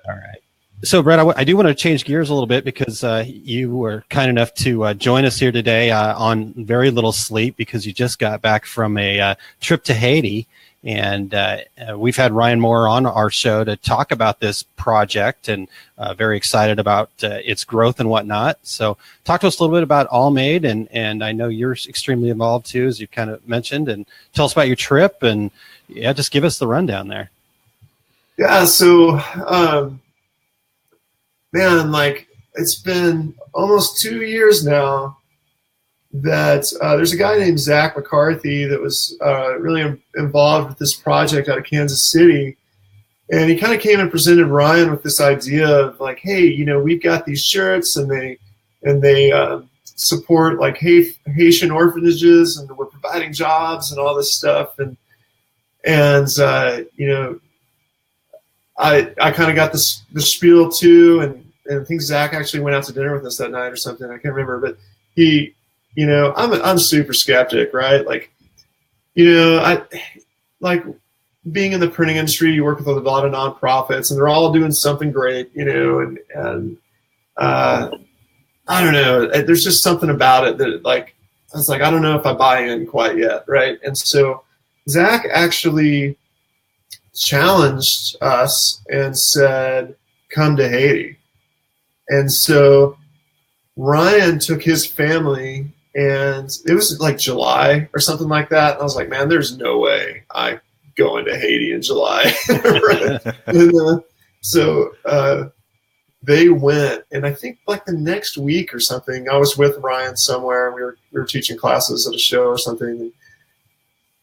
Speaker 4: right. So, Brett, I do want to change gears a little bit because you were kind enough to join us here today on very little sleep because you just got back from a trip to Haiti, And we've had Ryan Moore on our show to talk about this project, and very excited about its growth and whatnot. So talk to us a little bit about All Made, and I know you're extremely involved too, as you kind of mentioned, and tell us about your trip, and yeah, just give us the rundown there.
Speaker 6: Yeah, so man, like it's been almost 2 years now that there's a guy named Zach McCarthy that was really involved with this project out of Kansas City. And he kind of came and presented Ryan with this idea of like, hey, you know, we've got these shirts and they support like Haitian orphanages, and we're providing jobs and all this stuff. And you know, I kind of got the spiel too. And I think Zach actually went out to dinner with us that night or something. I can't remember, but he, you know, I'm super skeptic, right? Like, you know, I like being in the printing industry. You work with a lot of nonprofits, and they're all doing something great, you know. And I don't know. There's just something about it that, like, I was like, I don't know if I buy in quite yet, right? And so Zach actually challenged us and said, "Come to Haiti." And so Ryan took his family, and it was like July or something like that. And I was like, man, there's no way I go into Haiti in July. And, so they went, and I think like the next week or something, I was with Ryan somewhere, and we were teaching classes at a show or something. And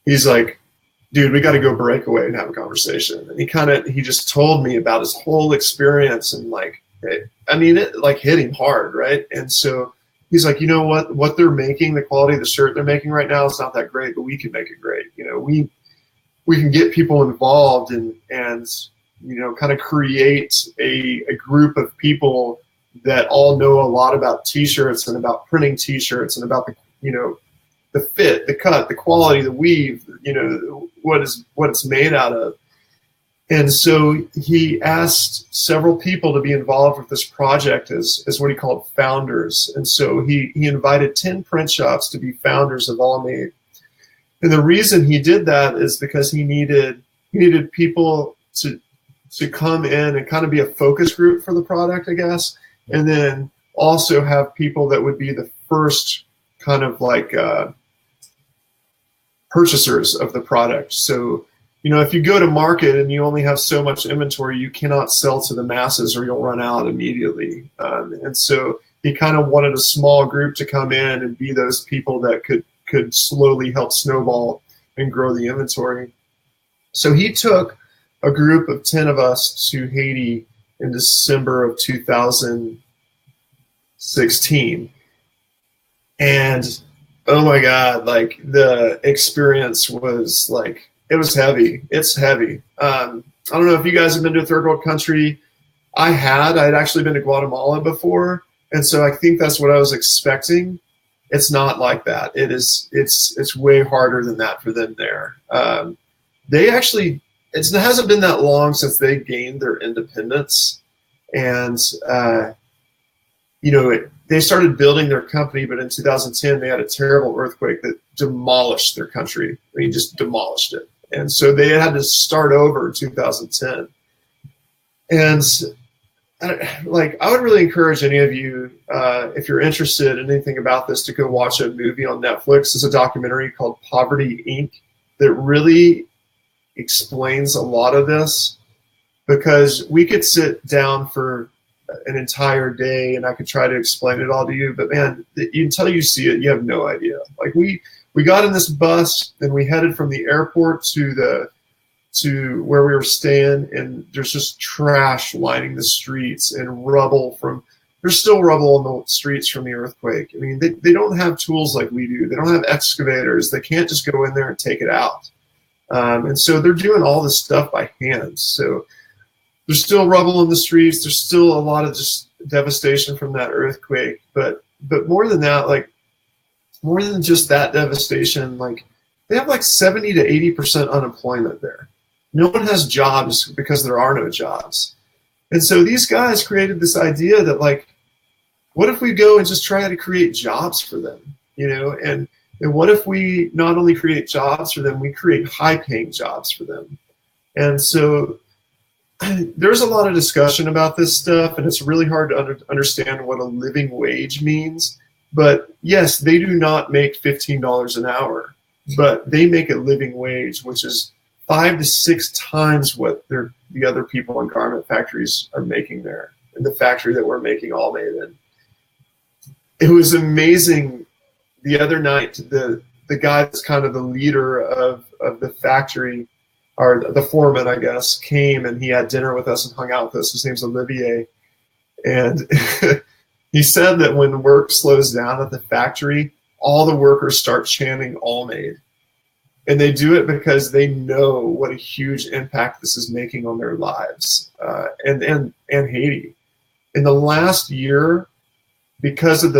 Speaker 6: he's like, dude, we got to go break away and have a conversation. And he just told me about his whole experience, and like, I mean, it like hit him hard, right? And so he's like, you know what they're making, the quality of the shirt they're making right now is not that great, but we can make it great. You know, we can get people involved and you know, kind of create a group of people that all know a lot about T-shirts and about printing T-shirts and about the, you know, the fit, the cut, the quality, the weave, you know, what it's made out of. And so he asked several people to be involved with this project as what he called founders. And so he invited 10 print shops to be founders of All Made. And the reason he did that is because he needed people to come in and kind of be a focus group for the product, I guess, and then also have people that would be the first kind of like purchasers of the product. So, you know, if you go to market and you only have so much inventory, you cannot sell to the masses or you'll run out immediately. And so he kind of wanted a small group to come in and be those people that could slowly help snowball and grow the inventory. So he took a group of 10 of us to Haiti in December of 2016. And oh my God, like the experience was like, it was heavy. It's heavy. I don't know if you guys have been to a third world country. I'd actually been to Guatemala before. And so I think that's what I was expecting. It's not like that. It's way harder than that for them there. It hasn't been that long since they gained their independence. And, you know, they started building their company, but in 2010, they had a terrible earthquake that demolished their country. I mean, just demolished it. And so they had to start over in 2010. And like, I would really encourage any of you, if you're interested in anything about this, to go watch a movie on Netflix. It's a documentary called Poverty Inc. that really explains a lot of this, because we could sit down for an entire day and I could try to explain it all to you, but man, until you see it, you have no idea. Like we got in this bus and we headed from the airport to where we were staying, and there's just trash lining the streets and rubble there's still rubble on the streets from the earthquake. I mean, they don't have tools like we do. They don't have excavators. They can't just go in there and take it out. And so they're doing all this stuff by hand. So there's still rubble in the streets. There's still a lot of just devastation from that earthquake. But more than that, like more than just that devastation, like they have like 70 to 80% unemployment there. No one has jobs because there are no jobs. And so these guys created this idea that like, what if we go and just try to create jobs for them, you know? And And what if we not only create jobs for them, we create high-paying jobs for them? And so there's a lot of discussion about this stuff, and it's really hard to understand what a living wage means. But yes, they do not make $15 an hour, but they make a living wage, which is 5 to 6 times what the other people in garment factories are making there in the factory that we're making All Made in. It was amazing. The other night, the guy that's kind of the leader of the factory, or the foreman, I guess, came and he had dinner with us and hung out with us. His name's Olivier. And he said that when work slows down at the factory, all the workers start chanting All Made. And they do it because they know what a huge impact this is making on their lives and Haiti. In the last year, because of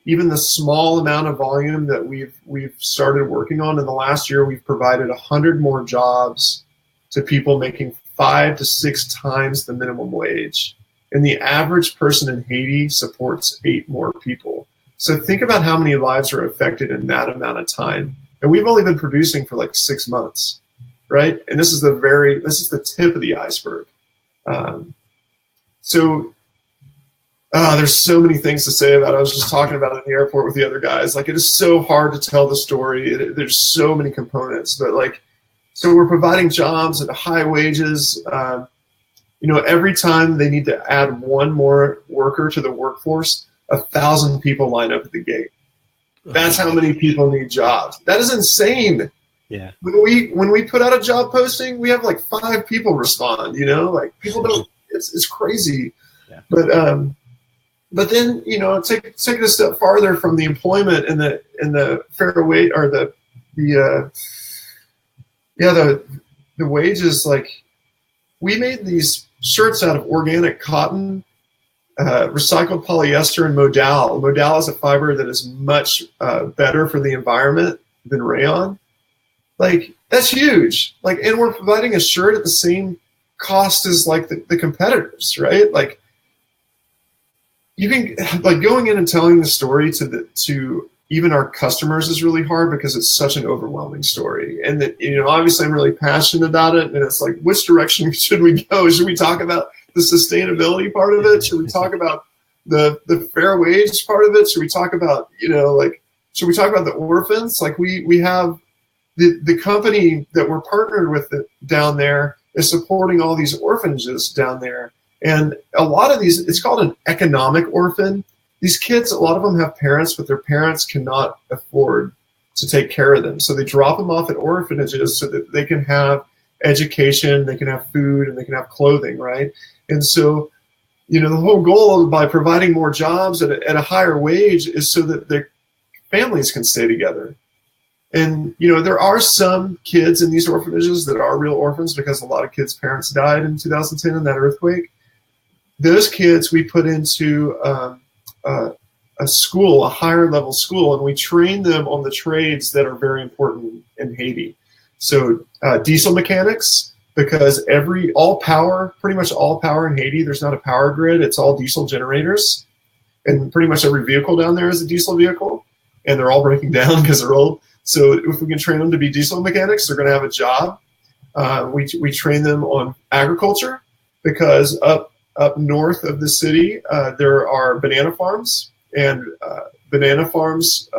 Speaker 6: even the small amount of volume that we've started working on in the last year, we've provided 100 more jobs to people making 5 to 6 times the minimum wage. And the average person in Haiti supports 8 more people. So think about how many lives are affected in that amount of time. And we've only been producing for like 6 months, right? And this is the tip of the iceberg. There's so many things to say about it. I was just talking about it in the airport with the other guys. Like, it is so hard to tell the story. There's so many components, but so we're providing jobs at high wages. Every time they need to add one more worker to the workforce, 1,000 people line up at the gate. That's how many people need jobs. That is insane.
Speaker 4: Yeah.
Speaker 6: When we put out a job posting, we have like 5 people respond. People don't. It's crazy. Yeah. But then, take it a step farther from the employment and the fair wage, or the wages. Like, we made these shirts out of organic cotton, recycled polyester, and modal. Modal is a fiber that is much better for the environment than rayon. Like, that's huge. Like, and we're providing a shirt at the same cost as like the competitors, right? Like, you can, like, going in and telling the story to even our customers is really hard because it's such an overwhelming story. And that, obviously I'm really passionate about it, and it's like, which direction should we go? Should we talk about the sustainability part of it? Should we talk about the fair wage part of it? Should we talk about, should we talk about the orphans? Like, we have the company that we're partnered with down there is supporting all these orphanages down there. And a lot of these, it's called an economic orphan. These kids, a lot of them have parents, but their parents cannot afford to take care of them. So they drop them off at orphanages so that they can have education, they can have food, and they can have clothing, right? And so, the whole goal by providing more jobs at a higher wage is so that their families can stay together. And, there are some kids in these orphanages that are real orphans because a lot of kids' parents died in 2010 in that earthquake. Those kids we put into a school, a higher level school, and we train them on the trades that are very important in Haiti. So diesel mechanics, because pretty much all power in Haiti, there's not a power grid, it's all diesel generators. And pretty much every vehicle down there is a diesel vehicle, and they're all breaking down because they're old. So if we can train them to be diesel mechanics, they're going to have a job. We train them on agriculture, because up north of the city, there are banana farms, and banana farms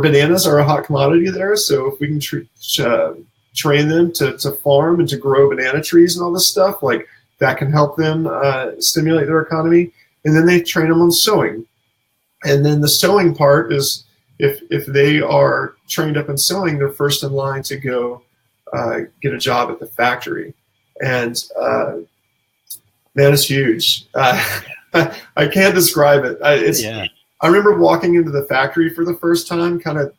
Speaker 6: bananas are a hot commodity there. So if we can train them to farm and to grow banana trees and all this stuff, like, that can help them stimulate their economy. And then they train them on sewing. And then the sewing part is, if they are trained up in sewing, they're first in line to go get a job at the factory. And man, it's huge. I can't describe it. I remember walking into the factory for the first time, kind of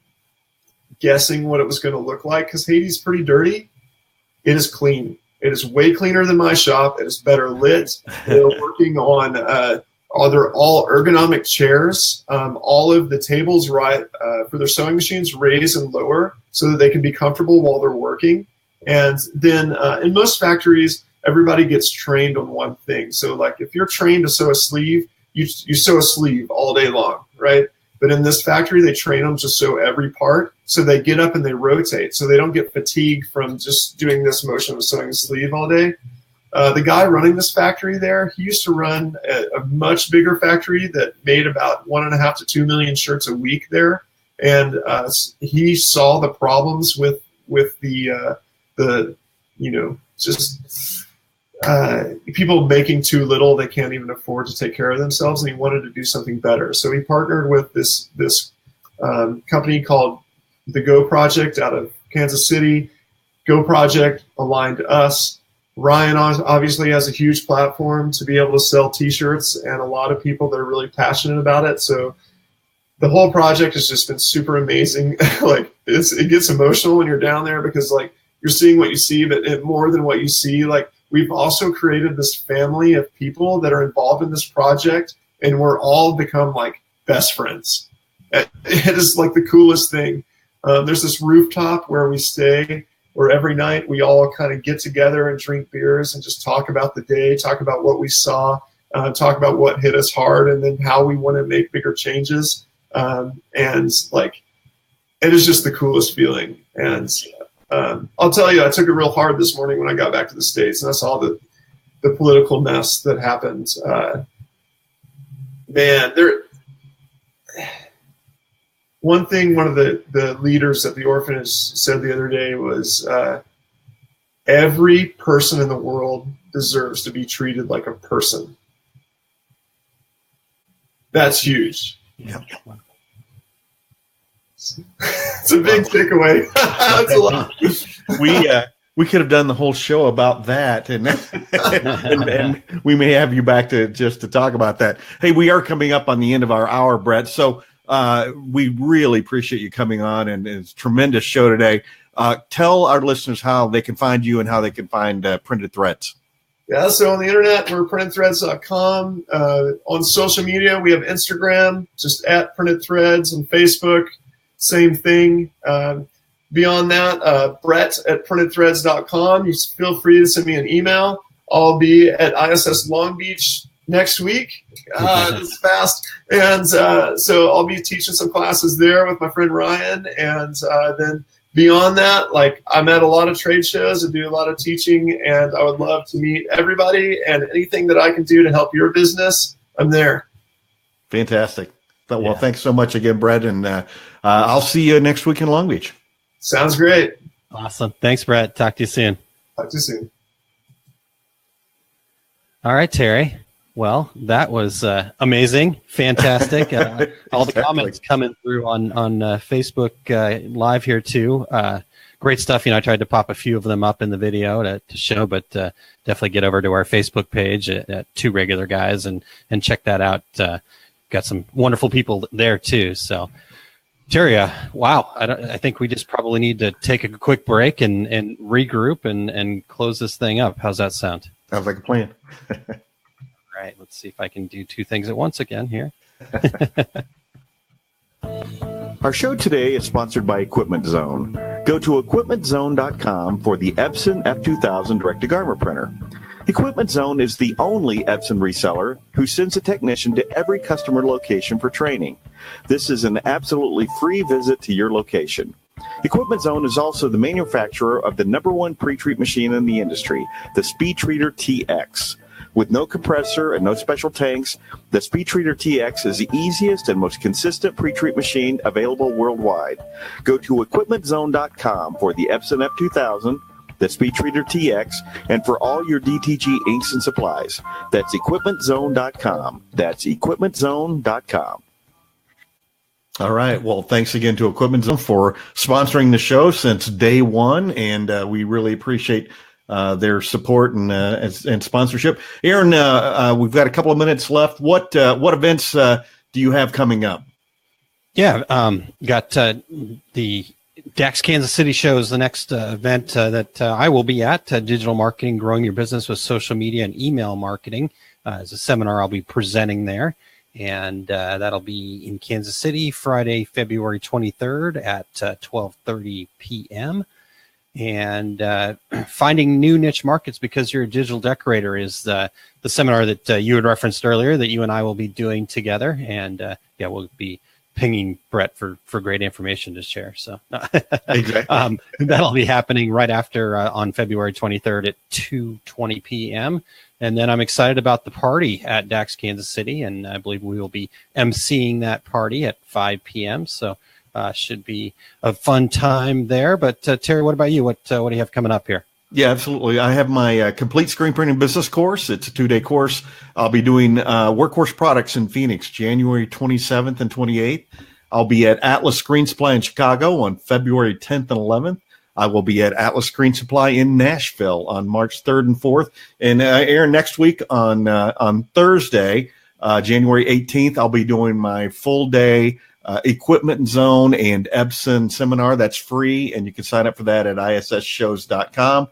Speaker 6: guessing what it was going to look like, because Haiti's pretty dirty. It is clean. It is way cleaner than my shop. It is better lit. They're working on they're all ergonomic chairs. All of the tables for their sewing machines raise and lower so that they can be comfortable while they're working. And then in most factories, everybody gets trained on one thing. So, like, if you're trained to sew a sleeve, you sew a sleeve all day long, right? But in this factory, they train them to sew every part. So they get up and they rotate. So they don't get fatigued from just doing this motion of sewing a sleeve all day. The guy running this factory there, he used to run a much bigger factory that made about 1.5 to 2 million shirts a week there. And he saw the problems with the people making too little. They can't even afford to take care of themselves, and he wanted to do something better. So he partnered with this company called the Go Project out of Kansas City. Go Project aligned us. Ryan obviously has a huge platform to be able to sell T-shirts, and a lot of people that are really passionate about it. So the whole project has just been super amazing. Like it gets emotional when you're down there because like you're seeing what you see, but more than what you see, like we've also created this family of people that are involved in this project, and we're all become like best friends. It is like the coolest thing. There's this rooftop where we stay, where every night we all kind of get together and drink beers and just talk about the day, talk about what we saw, talk about what hit us hard, and then how we want to make bigger changes. And like, it is just the coolest feeling. And I'll tell you, I took it real hard this morning when I got back to the States and I saw the political mess that happened. One thing one of the leaders at the orphanage said the other day was every person in the world deserves to be treated like a person. That's huge.
Speaker 1: Yeah.
Speaker 6: It's a big takeaway. That's a lot.
Speaker 1: We could have done the whole show about that, and we may have you back to talk about that. Hey, we are coming up on the end of our hour, Brett. So we really appreciate you coming on, and it's a tremendous show today. Tell our listeners how they can find you and how they can find Printed Threads.
Speaker 6: Yeah, so on the internet, we're printedthreads.com. On social media, we have Instagram, just at Printed Threads, and Facebook, same thing. Beyond that, Brett at printedthreads.com. You feel free to send me an email. I'll be at ISS Long Beach next week. It's fast. And so I'll be teaching some classes there with my friend Ryan. And then beyond that, like I'm at a lot of trade shows and do a lot of teaching, and I would love to meet everybody, and anything that I can do to help your business, I'm there.
Speaker 1: Fantastic. Well, thanks so much again, Brett. And I'll see you next week in Long Beach.
Speaker 6: Sounds great.
Speaker 4: Awesome. Thanks, Brett. Talk to you soon.
Speaker 6: Talk to you soon.
Speaker 4: All right, Terry. Well, that was amazing, fantastic. All the comments coming through on Facebook Live here too. Great stuff. I tried to pop a few of them up in the video to show, but definitely get over to our Facebook page at Two Regular Guys and check that out. Got some wonderful people there too. So, Terry, wow, I think we just probably need to take a quick break and regroup and close this thing up. How's that sound?
Speaker 1: Sounds like a plan.
Speaker 4: All right, let's see if I can do two things at once again here.
Speaker 2: Our show today is sponsored by Equipment Zone. Go to equipmentzone.com for the Epson F2000 direct-to-garment printer. Equipment Zone is the only Epson reseller who sends a technician to every customer location for training. This is an absolutely free visit to your location. Equipment Zone is also the manufacturer of the #1 pre-treat machine in the industry, the Speed Treater TX. With no compressor and no special tanks, the Speed Treater TX is the easiest and most consistent pre-treat machine available worldwide. Go to equipmentzone.com for the Epson F2000, the Speed Treater TX, and for all your DTG inks and supplies. That's equipmentzone.com. That's equipmentzone.com.
Speaker 1: All right. Well, thanks again to Equipment Zone for sponsoring the show since day one, and we really appreciate their support and sponsorship. Aaron, we've got a couple of minutes left. What events do you have coming up?
Speaker 4: Yeah, got the DAX Kansas City show is the next event that I will be at. Digital Marketing, Growing Your Business with Social Media and Email Marketing is a seminar I'll be presenting there. And that'll be in Kansas City, Friday, February 23rd at 12:30 p.m. And finding new niche markets because you're a digital decorator is the seminar that you had referenced earlier that you and I will be doing together. And we'll be pinging Brett for great information to share. So
Speaker 1: Exactly.
Speaker 4: That'll be happening right after on February 23rd at 2:20 p.m. And then I'm excited about the party at DAX Kansas City, and I believe we will be emceeing that party at 5 p.m. So should be a fun time there. But Terry, what about you? What do you have coming up here?
Speaker 1: Yeah, absolutely. I have my complete screen printing business course. It's a 2-day course. I'll be doing Workhorse Products in Phoenix, January 27th and 28th. I'll be at Atlas Screen Supply in Chicago on February 10th and 11th. I will be at Atlas Screen Supply in Nashville on March 3rd and 4th. And Aaron, next week on Thursday, January 18th, I'll be doing my full day Equipment Zone and Epson seminar. That's free, and you can sign up for that at issshows.com.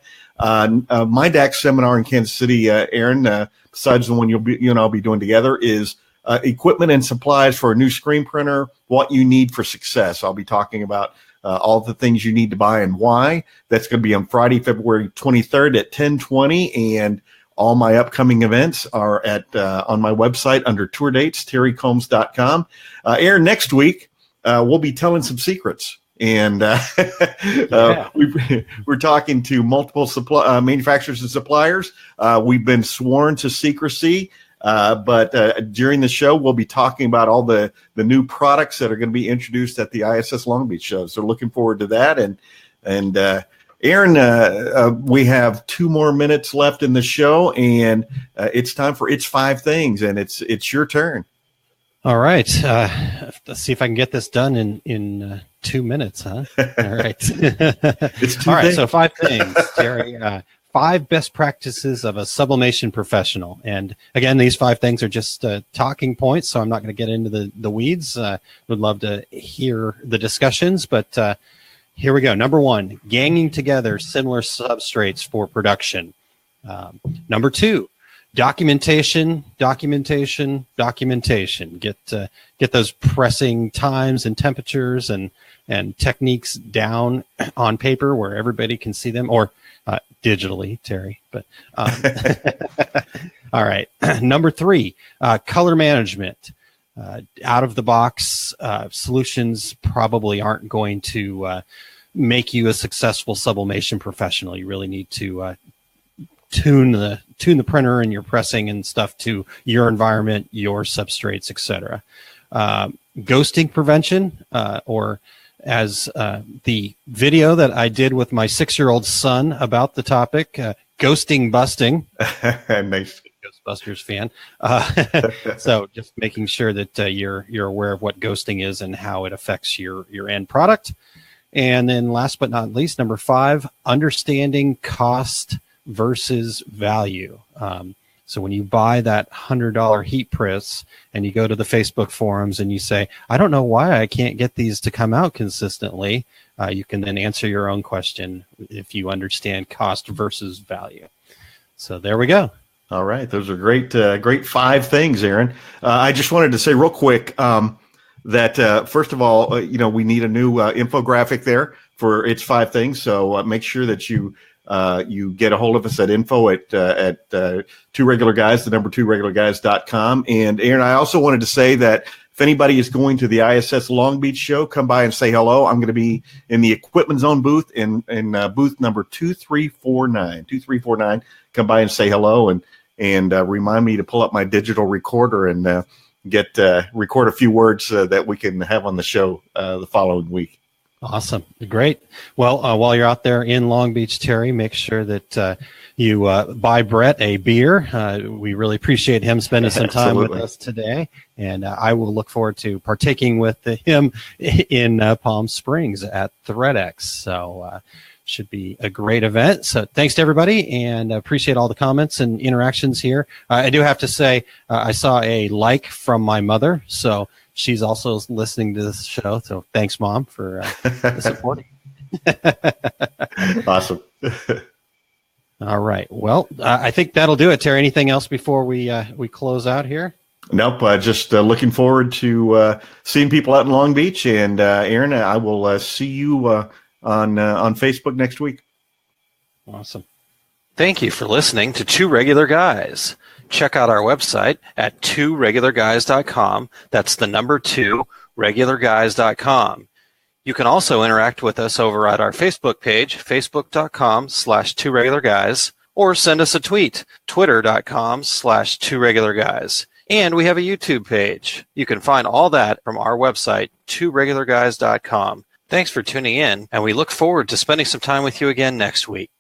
Speaker 1: My DAX seminar in Kansas City, Aaron, besides the one you and I'll be doing together, is equipment and supplies for a new screen printer, what you need for success. I'll be talking about all the things you need to buy and why. That's going to be on Friday, February 23rd at 10:20, and all my upcoming events are at on my website under tour dates, terrycombs.com. Aaron, next week, we'll be telling some secrets. And we're talking to multiple manufacturers and suppliers. We've been sworn to secrecy. But during the show, we'll be talking about all the new products that are going to be introduced at the ISS Long Beach show. So looking forward to that. And Aaron, we have 2 more minutes left in the show, and it's time for It's 5 Things, and it's your turn.
Speaker 4: All right. Let's see if I can get this done in 2 minutes, huh? All right. All right. So 5 things, Jerry. 5 best practices of a sublimation professional. And again, these 5 things are just talking points, so I'm not going to get into the weeds. Would love to hear the discussions, but here we go. Number 1, ganging together similar substrates for production. Number 2, documentation. Get those pressing times and temperatures and techniques down on paper where everybody can see them, or digitally, Terry. But all right. Number 3, color management. Out of the box solutions probably aren't going to make you a successful sublimation professional. You really need to tune the printer and your pressing and stuff to your environment, your substrates, etc. Ghosting prevention, or as the video that I did with my 6-year-old son about the topic, ghosting busting.
Speaker 1: Nice.
Speaker 4: Ghostbusters fan. So just making sure that you're aware of what ghosting is and how it affects your end product. And then last but not least, number 5, understanding cost versus value. So when you buy that $100 heat press and you go to the Facebook forums and you say, I don't know why I can't get these to come out consistently, you can then answer your own question if you understand cost versus value. So there we go.
Speaker 1: All right. Those are great 5 things, Aaron. I just wanted to say real quick that, first of all, we need a new infographic there for It's 5 Things. So make sure that you get a hold of us at info at 2 Regular Guys, the number 2regularguys.com. And Aaron, I also wanted to say that if anybody is going to the ISS Long Beach show, come by and say hello. I'm going to be in the Equipment Zone booth in booth number 2349. Come by and say hello and remind me to pull up my digital recorder and record a few words that we can have on the show the following week.
Speaker 4: Awesome. Great. Well, while you're out there in Long Beach, Terry, make sure that you buy Brett a beer. We really appreciate him spending some time with us today. And I will look forward to partaking with him in Palm Springs at ThreadX. So should be a great event. So thanks to everybody, and appreciate all the comments and interactions here. I do have to say, I saw a like from my mother. So she's also listening to this show. So thanks, Mom, for supporting.
Speaker 1: Awesome.
Speaker 4: All right. Well, I think that'll do it, Terry. Anything else before we close out here?
Speaker 1: Nope. Just looking forward to seeing people out in Long Beach. And Aaron, I will see you on Facebook next week.
Speaker 4: Awesome.
Speaker 5: Thank you for listening to 2 Regular Guys. Check out our website at 2regularguys.com. That's the number 2, regularguys.com. You can also interact with us over at our Facebook page, facebook.com/2regularguys, or send us a tweet, twitter.com/2regularguys. And we have a YouTube page. You can find all that from our website, 2regularguys.com. Thanks for tuning in, and we look forward to spending some time with you again next week.